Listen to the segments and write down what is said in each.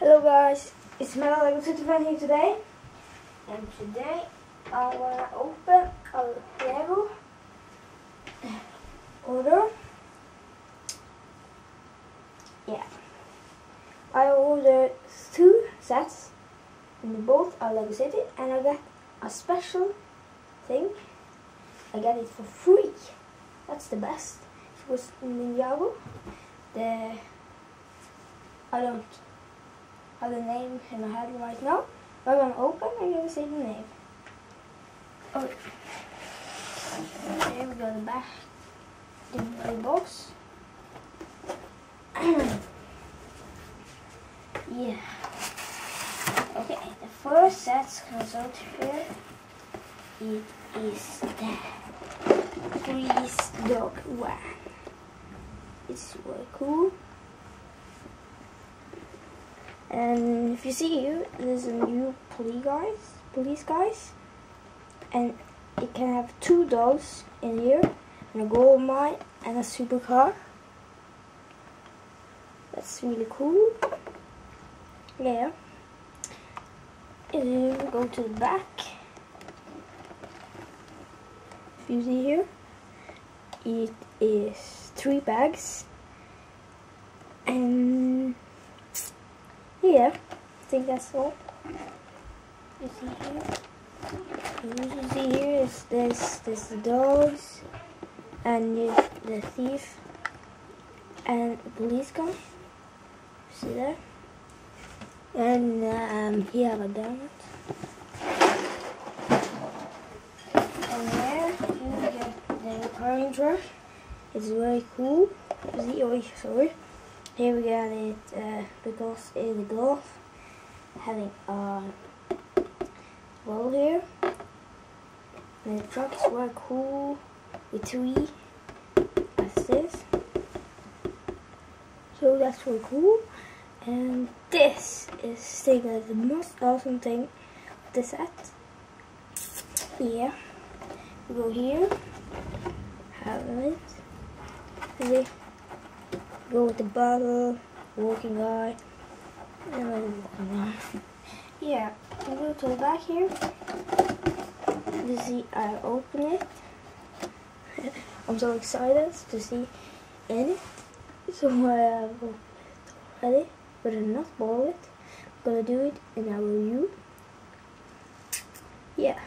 Hello guys, it's Mel Lego City Fan here today, and today I wanna open a Lego order. Yeah, I ordered 2 sets, and both are Lego City, and I got a special thing. I got it for free. That's the best. It was Ninjago. I don't have the name in my head right now, but I'm gonna open and you're gonna say the name. Okay. Here we go, the back, the box. Yeah. Okay, the first set comes out here. It is the Freeze Dog One. It's really cool. And if you see here, there's a new police guys, and it can have 2 dogs in here, and a gold mine and a supercar. That's really cool. Yeah. And we go to the back. If you see here, it is 3 bags, and yeah, I think that's all. You see here is this the dogs, and the thief and the police guy. See there? And here have a donut. And there you get the repairing truck. It's very cool. See, oh, sorry. Here we got it because in the glove, having a ball here. And the truck is very cool with 3 as this. So that's really cool. And this is the most awesome thing of the set. Yeah. We go here, have it. See? Go with the bottle, walking guy, and walking guy. Yeah, we go to the back here. You see, I open it. I'm so excited to see in it. So I have opened it already, but I'm not bought it. I'm gonna do it in our review. Yeah.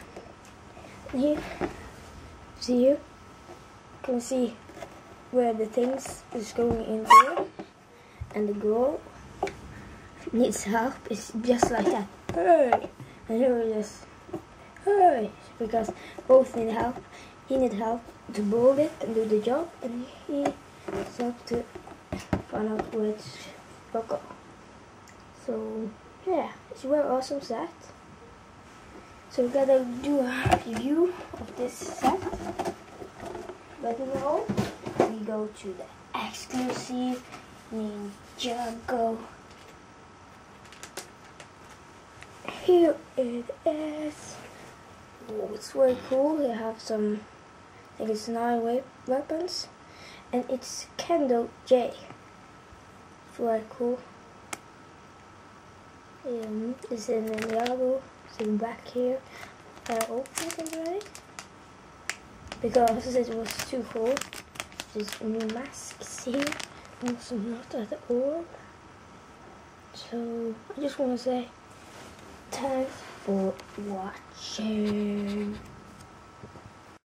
And here, see here, you can see where the things is going in there, and the girl needs help. It's just like that. Hey! And here we just hey, because both need help. He needs help to build it and do the job, and he needs help to find out where it's gonna go. So yeah, it's a very awesome set. So we gotta do a review of this set. But now we go to the exclusive Ninjago. Here it is. Oh, it's very cool. They have some, I think it's 9 weapons, and it's Kendo J. It's very cool. It's in the Ninjago. It's in the back here. I opened it already because it was too cold. There's new masks here, also not at all. So I just want to say thanks for watching.